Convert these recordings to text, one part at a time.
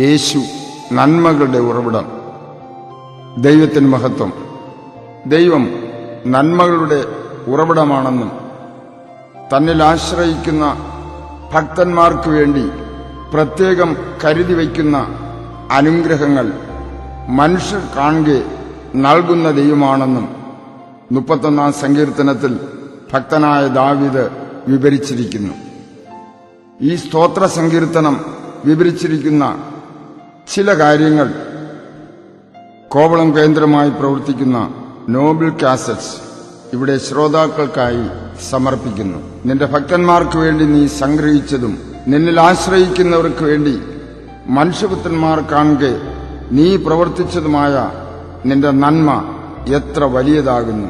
യേശു നന്മകളുടെ ഉറവിടം. ദൈവത്തിന് മഹത്വം. ദൈവം നന്മകളുടെ ഉറവിടമാണെന്നും തന്നിൽ ആശ്രയിക്കുന്ന ഭക്തന്മാർക്ക് വേണ്ടി പ്രത്യേകം കരുതി വയ്ക്കുന്ന അനുഗ്രഹങ്ങൾ മനുഷ്യർ കാണുകെ നൽകുന്ന ദൈവമാണെന്നും 31-ാം സങ്കീർത്തനത്തിൽ ഭക്തനായ ദാവീദ് വിവരിച്ചിരിക്കുന്നു. ഈ സ്തോത്ര സങ്കീർത്തനം വിവരിച്ചിരിക്കുന്ന ചില കാര്യങ്ങൾ കോവളം കേന്ദ്രമായി പ്രവർത്തിക്കുന്ന നോബിൾ കാസറ്റ്സ് ഇവിടെ ശ്രോതാക്കൾക്കായി സമർപ്പിക്കുന്നു. നിന്റെ ഭക്തന്മാർക്ക് വേണ്ടി നീ സംഗ്രഹിച്ചതും നിന്നിൽ ആശ്രയിക്കുന്നവർക്ക് വേണ്ടി മനുഷ്യപുത്രന്മാർ കാണുകെ നീ പ്രവർത്തിച്ചതുമായ നിന്റെ നന്മ എത്ര വലിയതാകുന്നു.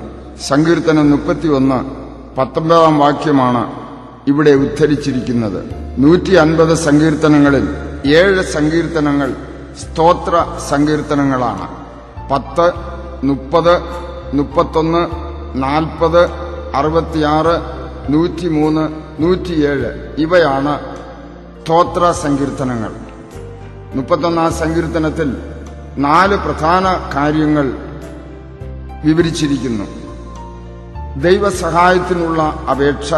സങ്കീർത്തനം 31:19 വാക്യമാണ് ഇവിടെ ഉദ്ധരിച്ചിരിക്കുന്നത്. 150 സങ്കീർത്തനങ്ങളിൽ 7 സങ്കീർത്തനങ്ങൾ സ്തോത്ര സങ്കീർത്തനങ്ങളാണ്. 10, 30, 31, 40, 66, 103, 107 ഇവയാണ് സ്തോത്ര സങ്കീർത്തനങ്ങൾ. 31-ാം സങ്കീർത്തനത്തിൽ 4 പ്രധാന കാര്യങ്ങൾ വിവരിച്ചിരിക്കുന്നു. ദൈവസഹായത്തിനുള്ള അപേക്ഷ,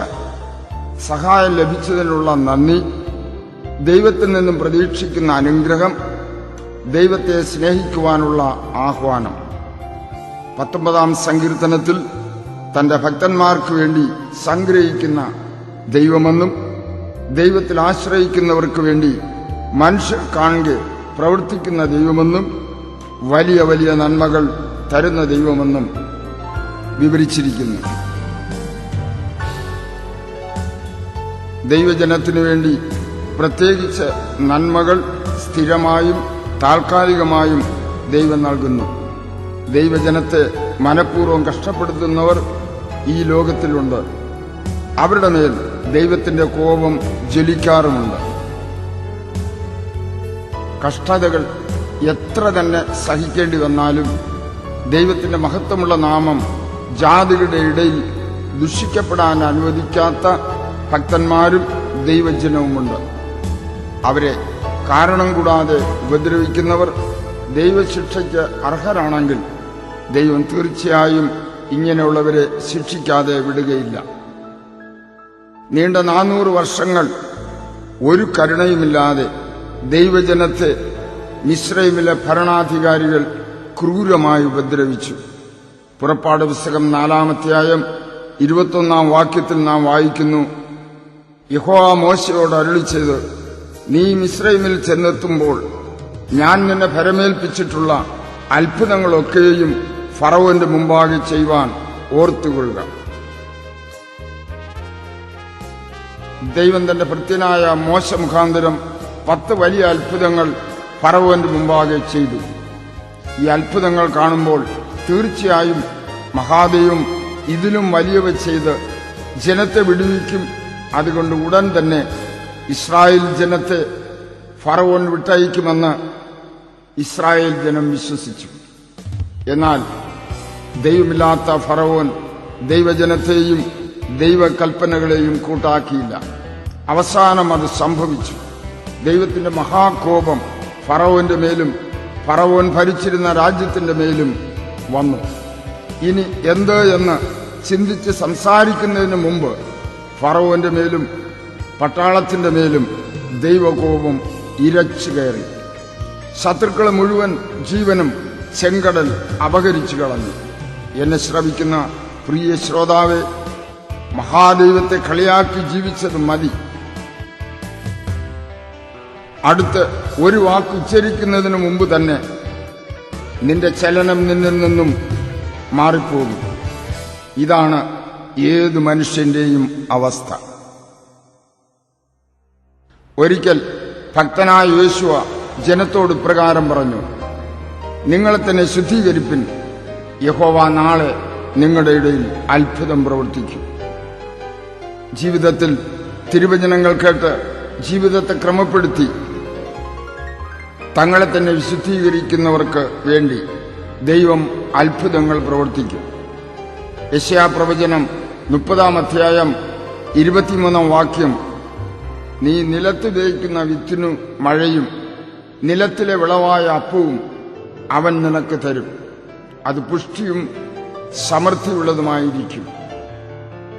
സഹായം ലഭിച്ചതിനുള്ള നന്ദി, ദൈവത്തിൽ നിന്നും പ്രതീക്ഷിക്കുന്ന അനുഗ്രഹം, ദൈവത്തെ സ്നേഹിക്കുവാനുള്ള ആഹ്വാനം. 19-ാം സങ്കീർത്തനത്തിൽ തന്റെ ഭക്തന്മാർക്ക് വേണ്ടി സംഗ്രഹിക്കുന്ന ദൈവമെന്നും ദൈവത്തിൽ ആശ്രയിക്കുന്നവർക്ക് വേണ്ടി മനുഷ്യർ കാണുക പ്രവർത്തിക്കുന്ന ദൈവമെന്നും വലിയ വലിയ നന്മകൾ തരുന്ന ദൈവമെന്നും വിവരിച്ചിരിക്കുന്നു. ദൈവജനത്തിനു വേണ്ടി പ്രത്യേകിച്ച് നന്മകൾ സ്ഥിരമായും താൽക്കാലികമായും ദൈവം നൽകുന്നു. ദൈവജനത്തെ മനഃപൂർവ്വം കഷ്ടപ്പെടുത്തുന്നവർ ഈ ലോകത്തിലുണ്ട്. അവരുടെ മേൽ ദൈവത്തിന്റെ കോപം ജ്വലിക്കാറുമുണ്ട്. കഷ്ടതകൾ എത്ര തന്നെ സഹിക്കേണ്ടി വന്നാലും ദൈവത്തിന്റെ മഹത്വമുള്ള നാമം ജാതികളുടെ ഇടയിൽ ദുഷിക്കപ്പെടാൻ അനുവദിക്കാത്ത ഭക്തന്മാരും ദൈവജനവുമുണ്ട്. അവരെ കാരണം കൂടാതെ ഉപദ്രവിക്കുന്നവർ ദൈവശിക്ഷയ്ക്ക് അർഹരാണെങ്കിൽ ദൈവം തീർച്ചയായും ഇങ്ങനെയുള്ളവരെ ശിക്ഷിക്കാതെ വിടുകയില്ല. നീണ്ട 400 വർഷങ്ങൾ ഒരു കരുണയുമില്ലാതെ ദൈവജനത്തെ മിസ്രൈമിലെ ഭരണാധികാരികൾ ക്രൂരമായി ഉപദ്രവിച്ചു. പുറപ്പാട് പുസ്തകം 4-ാം അധ്യായം 21-ാം വാക്യത്തിൽ നാം വായിക്കുന്നു, യഹോവ മോശയോട് അരുളിച്ചത്, നീ മിസ്രൈമിൽ ചെന്നെത്തുമ്പോൾ ഞാൻ നിന്നെ ഭരമേൽപ്പിച്ചിട്ടുള്ള അത്ഭുതങ്ങളൊക്കെയും ഫറവോന്റെ മുമ്പാകെ ചെയ്യുവാൻ ഓർത്തുകൊള്ളുക. ദൈവം തന്റെ ഭൃത്യനായ മോശ മുഖാന്തരം 10 വലിയ അത്ഭുതങ്ങൾ ഫറവോന്റെ മുമ്പാകെ ചെയ്തു. ഈ അത്ഭുതങ്ങൾ കാണുമ്പോൾ തീർച്ചയായും മഹാദൈവം ഇതിലും വലിയവ ചെയ്ത് ജനത്തെ വിടുവിക്കും. അതുകൊണ്ട് ഉടൻ തന്നെ ഇസ്രായേൽ ജനത്തെ ഫറവോൻ വിട്ടയക്കുമെന്ന് ഇസ്രായേൽ ജനം വിശ്വസിച്ചു. എന്നാൽ ദൈവമില്ലാത്ത ഫറവോൻ ദൈവജനത്തെയും ദൈവകൽപ്പനകളെയും കൂട്ടാക്കിയില്ല. അവസാനം അത് സംഭവിച്ചു. ദൈവത്തിന്റെ മഹാകോപം ഫറവോന്റെ മേലും ഫറവോൻ ഭരിച്ചിരുന്ന രാജ്യത്തിന്റെ മേലും വന്നു. ഇനി എന്ത് എന്ന് ചിന്തിച്ച് സംസാരിക്കുന്നതിന് മുമ്പ് ഫറവോന്റെ മേലും പട്ടാളത്തിന്റെ മേലും ദൈവകോപം ഇരച്ചു കയറി. ശത്രുക്കളെ മുഴുവൻ ജീവനും ചെങ്കടൽ അപഹരിച്ചു കളഞ്ഞു. എന്നെ ശ്രവിക്കുന്ന പ്രിയ ശ്രോതാവെ, മഹാദൈവത്തെ കളിയാക്കി ജീവിച്ചത് മതി. അടുത്ത് ഒരു വാക്ക് ഉച്ചരിക്കുന്നതിന് മുമ്പ് തന്നെ നിന്റെ ചലനം നിന്നിൽ നിന്നും മാറിപ്പോകും. ഇതാണ് ഏതു മനുഷ്യന്റെയും അവസ്ഥ. ഒരിക്കൽ ഭക്തനായ യോശുവ ജനത്തോട് ഇപ്രകാരം പറഞ്ഞു, നിങ്ങളെ തന്നെ ശുദ്ധീകരിപ്പിൻ, യഹോവ നാളെ നിങ്ങളുടെ ഇടയിൽ അത്ഭുതം പ്രവർത്തിക്കും. ജീവിതത്തിൽ തിരുവചനങ്ങൾ കേട്ട് ജീവിതത്തെ ക്രമപ്പെടുത്തി തങ്ങളെ തന്നെ വിശുദ്ധീകരിക്കുന്നവർക്ക് വേണ്ടി ദൈവം അത്ഭുതങ്ങൾ പ്രവർത്തിക്കും. യെശയ്യാ പ്രവചനം 30-ാം അധ്യായം 23-ാം വാക്യം, നീ നിലത്ത് വിതയ്ക്കുന്ന വിത്തിനു മഴയും നിലത്തിലെ വിളവായ അപ്പവും അവൻ നിനക്ക് തരും. അത് പുഷ്ടിയും സമൃദ്ധിയുള്ളതുമായിരിക്കും.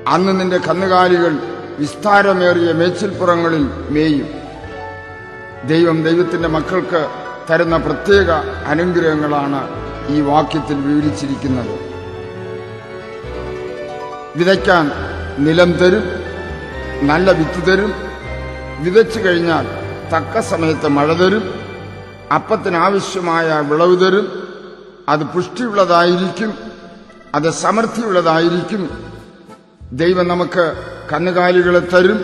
അന്ന് നിന്റെ കന്നുകാലികൾ വിസ്താരമേറിയ മേച്ചിൽപ്പുറങ്ങളിൽ മേയും. ദൈവം ദൈവത്തിന്റെ മക്കൾക്ക് തരുന്ന പ്രത്യേക അനുഗ്രഹങ്ങളാണ് ഈ വാക്യത്തിൽ വിവരിച്ചിരിക്കുന്നത്. വിതയ്ക്കാൻ നിലം തരും, നല്ല വിത്ത് തരും, വിതച്ചു കഴിഞ്ഞാൽ തക്ക സമയത്ത് മഴ തരും, അപ്പത്തിനാവശ്യമായ വിളവ് തരും, അത് പുഷ്ടിയുള്ളതായിരിക്കും, അത് സമൃദ്ധിയുള്ളതായിരിക്കും. ദൈവം നമുക്ക് കന്നുകാലികളെ തരും.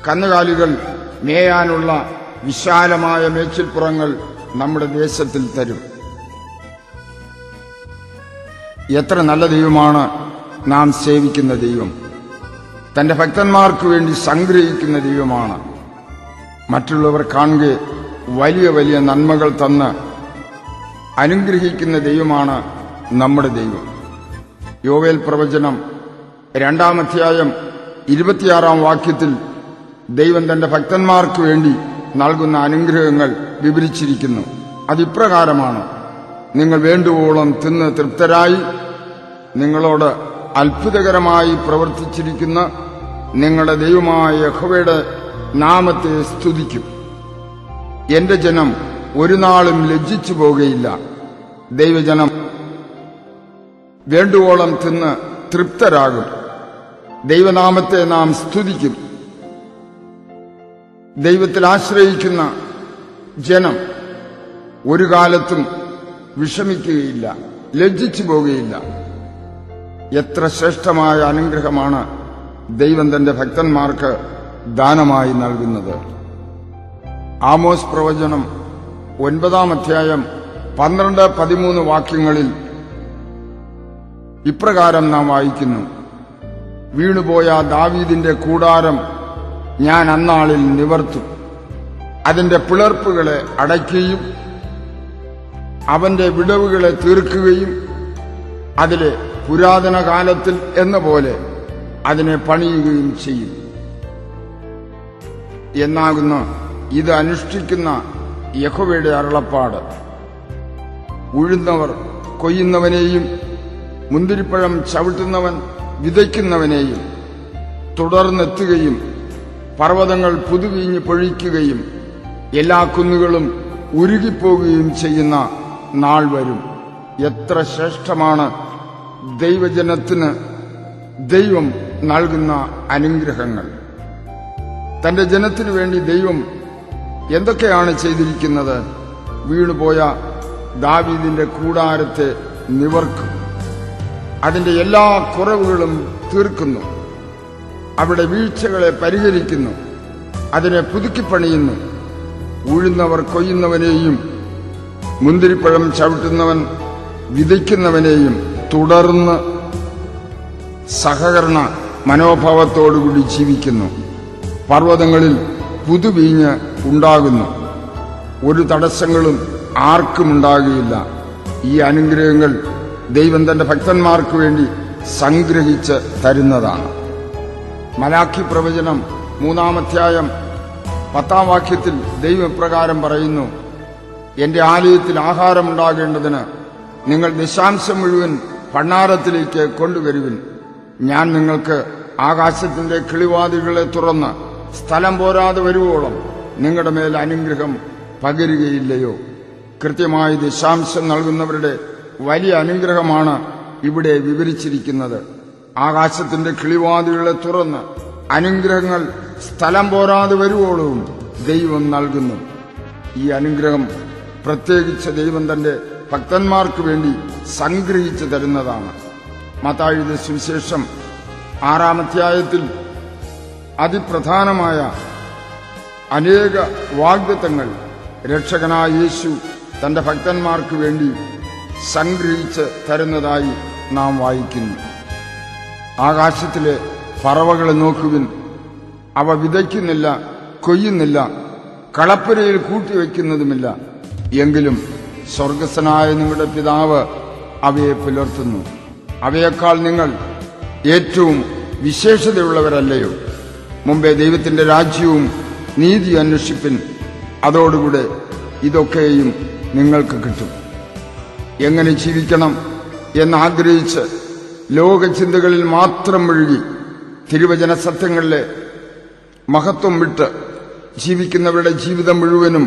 കന്നുകാലികൾ മേയാനുള്ള വിശാലമായ മേച്ചിൽപ്പുറങ്ങൾ നമ്മുടെ ദേശത്തിൽ തരും. എത്ര നല്ല ദൈവമാണ് നാം സേവിക്കുന്ന ദൈവം! തന്റെ ഭക്തന്മാർക്ക് വേണ്ടി സംഗ്രഹിക്കുന്ന ദൈവമാണ്. മറ്റുള്ളവർ കാണുക വലിയ വലിയ നന്മകൾ തന്ന് അനുഗ്രഹിക്കുന്ന ദൈവമാണ് നമ്മുടെ ദൈവം. യോവേൽ പ്രവചനം 2-ാം അധ്യായം 26-ാം വാക്യത്തിൽ ദൈവം തന്റെ ഭക്തന്മാർക്ക് വേണ്ടി നൽകുന്ന അനുഗ്രഹങ്ങൾ വിവരിച്ചിരിക്കുന്നു. അതിപ്രകാരമാണ്: നിങ്ങൾ വേണ്ടുവോളം തിന്ന് തൃപ്തരായി നിങ്ങളോട് അത്ഭുതകരമായി പ്രവർത്തിച്ചിരിക്കുന്ന നിങ്ങളുടെ ദൈവമായ യഹോവയുടെ നാമത്തെ സ്തുതിക്കും. എന്റെ ജനം ഒരു നാളും ലജ്ജിച്ചു പോകുകയില്ല. ദൈവജനം വേണ്ടുവോളം തിന്ന് തൃപ്തരാകും. ദൈവനാമത്തെ നാം സ്തുതിക്കും. ദൈവത്തിൽ ആശ്രയിക്കുന്ന ജനം ഒരു കാലത്തും വിഷമിക്കുകയില്ല, ലജ്ജിച്ചു പോകുകയില്ല. എത്ര ശ്രേഷ്ഠമായ അനുഗ്രഹമാണ് ദൈവം തന്റെ ഭക്തന്മാർക്ക് ദാനമായി നൽകുന്നത്! ആമോസ് പ്രവചനം 9-ാം അധ്യായം 12-13 വാക്യങ്ങളിൽ ഇപ്രകാരം നാം വായിക്കുന്നു: വീണുപോയ ദാവീദിന്റെ കൂടാരം ഞാൻ അന്നാളിൽ നിവർത്തും, അതിന്റെ പിളർപ്പുകളെ അടയ്ക്കുകയും അവന്റെ വിടവുകളെ തീർക്കുകയും അതിലെ പുരാതന കാലത്തിൽ എന്ന പോലെ അതിനെ പണിയുകയും ചെയ്യും എന്നാകുന്ന ഇത് അനുഷ്ഠിക്കുന്ന യഹോവയുടെ അരുളപ്പാട്. ഉഴുന്നവർ കൊയ്യുന്നവനെയും മുന്തിരിപ്പഴം ചവിട്ടുന്നവൻ വിതയ്ക്കുന്നവനെയും തുടർന്നെത്തുകയും പർവ്വതങ്ങൾ പുതുവീഞ്ഞ് പൊഴിക്കുകയും എല്ലാ കുന്നുകളും ഉരുകിപ്പോകുകയും ചെയ്യുന്ന നാൾ വരും. എത്ര ശ്രേഷ്ഠമാണ് ദൈവജനത്തിന് ദൈവം നൽകുന്ന അനുഗ്രഹങ്ങൾ! തന്റെ ജനത്തിനു വേണ്ടി ദൈവം എന്തൊക്കെയാണ് ചെയ്തിരിക്കുന്നത്? വീണുപോയ ദാവീദിന്റെ കൂടാരത്തെ നിവർക്കും, അതിന്റെ എല്ലാ കുറവുകളും തീർക്കുന്നു, അവിടെ വീഴ്ചകളെ പരിഹരിക്കുന്നു, അതിനെ പുതുക്കിപ്പണിയുന്നു. ഉഴുന്നവർ കൊയ്യുന്നവനെയും മുന്തിരിപ്പഴം ചവിട്ടുന്നവൻ വിതയ്ക്കുന്നവനെയും തുടർന്ന് സഹകരണ മനോഭാവത്തോടുകൂടി ജീവിക്കുന്നു. പർവ്വതങ്ങളിൽ പുതുവീഞ്ഞ് ഉണ്ടാകുന്നു, ഒരു തടസ്സങ്ങളും ആർക്കുമുണ്ടാകുകയില്ല. ഈ അനുഗ്രഹങ്ങൾ ദൈവം തന്റെ ഭക്തന്മാർക്ക് വേണ്ടി സംഗ്രഹിച്ച് തരുന്നതാണ്. മലാഖി പ്രവചനം 3-ാം അധ്യായം 10-ാം വാക്യത്തിൽ ദൈവം ഇപ്രകാരം പറയുന്നു: എന്റെ ആലയത്തിൽ ആഹാരമുണ്ടാകേണ്ടതിന് നിങ്ങൾ ദശാംശം മുഴുവൻ ഭണ്ഡാരത്തിലേക്ക് കൊണ്ടുവരുവിൻ. ഞാൻ നിങ്ങൾക്ക് ആകാശത്തിന്റെ കിളിവാതിലുകളെ തുറന്ന് സ്ഥലം പോരാതെ വരുവോളം നിങ്ങളുടെ മേൽ അനുഗ്രഹം പകരുകയില്ലയോ? കൃത്യമായി ദശാംശം നൽകുന്നവരുടെ വലിയ അനുഗ്രഹമാണ് ഇവിടെ വിവരിച്ചിരിക്കുന്നത്. ആകാശത്തിന്റെ കിളിവാതിലുകളെ തുറന്ന് അനുഗ്രഹങ്ങൾ സ്ഥലം പോരാതെ വരുവോളവും ദൈവം നൽകുന്നു. ഈ അനുഗ്രഹം പ്രത്യേകിച്ച് ദൈവം തന്റെ ഭക്തന്മാർക്ക് വേണ്ടി സംഗ്രഹിച്ചു തരുന്നതാണ്. മത്തായിയുടെ സുവിശേഷം 6-ാം അധ്യായത്തിൽ അതിപ്രധാനമായ അനേക വാഗ്ദത്തങ്ങൾ രക്ഷകനായ യേശു തന്റെ ഭക്തന്മാർക്ക് വേണ്ടി സംഗ്രഹിച്ച് തരുന്നതായി നാം വായിക്കുന്നു. ആകാശത്തിലെ പറവകളെ നോക്കുവിൻ, അവ വിതയ്ക്കുന്നില്ല, കൊയ്യുന്നില്ല, കളപ്പുരയിൽ കൂട്ടിവെക്കുന്നതുമില്ല. എങ്കിലും സ്വർഗസ്ഥനായ നിങ്ങളുടെ പിതാവ് അവയെ പുലർത്തുന്നു. അവയേക്കാൾ നിങ്ങൾ ഏറ്റവും വിശേഷതയുള്ളവരല്ലയോ? മുമ്പേ ദൈവത്തിന്റെ രാജ്യവും നീതി അന്വേഷിപ്പിൻ, അതോടുകൂടെ ഇതൊക്കെയും നിങ്ങൾക്ക് കിട്ടും. എങ്ങനെ ജീവിക്കണം എന്നാഗ്രഹിച്ച് ലോകചിന്തകളിൽ മാത്രം മുഴുകി തിരുവചന സത്യങ്ങളിലെ മഹത്വം വിട്ട് ജീവിക്കുന്നവരുടെ ജീവിതം മുഴുവനും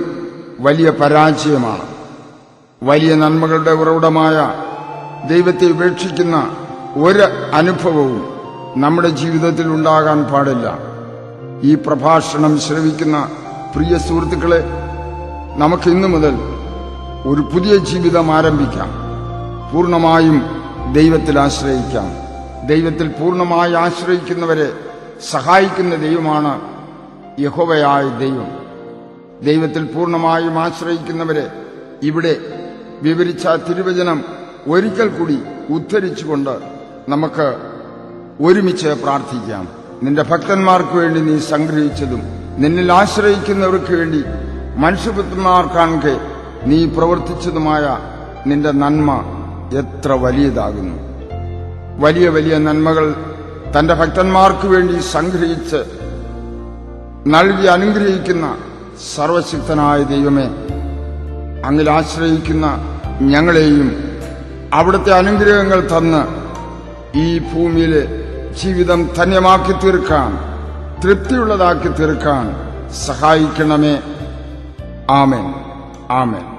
വലിയ പരാജയമാണ്. വലിയ നന്മകളുടെ ഉറവിടമായ ദൈവത്തെ ഉപേക്ഷിക്കുന്ന ഒരു അനുഭവവും നമ്മുടെ ജീവിതത്തിൽ ഉണ്ടാകാൻ പാടില്ല. ഈ പ്രഭാഷണം ശ്രവിക്കുന്ന പ്രിയ സുഹൃത്തുക്കളെ, നമുക്ക് ഇന്നു മുതൽ ഒരു പുതിയ ജീവിതം ആരംഭിക്കാം. പൂർണ്ണമായും ദൈവത്തിൽ ആശ്രയിക്കാം. ദൈവത്തിൽ പൂർണ്ണമായി ആശ്രയിക്കുന്നവരെ സഹായിക്കുന്ന ദൈവമാണ് യഹോവയായ ദൈവം. ദൈവത്തിൽ പൂർണ്ണമായും ആശ്രയിക്കുന്നവരെ ഇവിടെ വിവരിച്ച തിരുവചനം ഒരിക്കൽ കൂടി ഉദ്ധരിച്ചുകൊണ്ട് നമുക്ക് ഒരുമിച്ച് പ്രാർത്ഥിക്കാം. നിന്റെ ഭക്തന്മാർക്ക് വേണ്ടി നീ സംഗ്രഹിച്ചതും നിന്നിൽ ആശ്രയിക്കുന്നവർക്ക് വേണ്ടി മനുഷ്യപുത്രന്മാർ കാണെ നീ പ്രവർത്തിച്ചതുമായ നിന്റെ നന്മ എത്ര വലിയതാകുന്നു. വലിയ വലിയ നന്മകൾ തന്റെ ഭക്തന്മാർക്ക് വേണ്ടി സംഗ്രഹിച്ച് നൽകി അനുഗ്രഹിക്കുന്ന സർവശക്തനായ ദൈവമേ, അങ്ങിൽ ആശ്രയിക്കുന്ന ഞങ്ങളെയും അവിടുത്തെ അനുഗ്രഹങ്ങൾ തന്ന് ഈ ഭൂമിയിലെ ജീവിതം ധന്യമാക്കി തീർക്കാൻ, തൃപ്തിയുള്ളതാക്കി തീർക്കാൻ സഹായിക്കണമേ. ആമേൻ, ആമേൻ.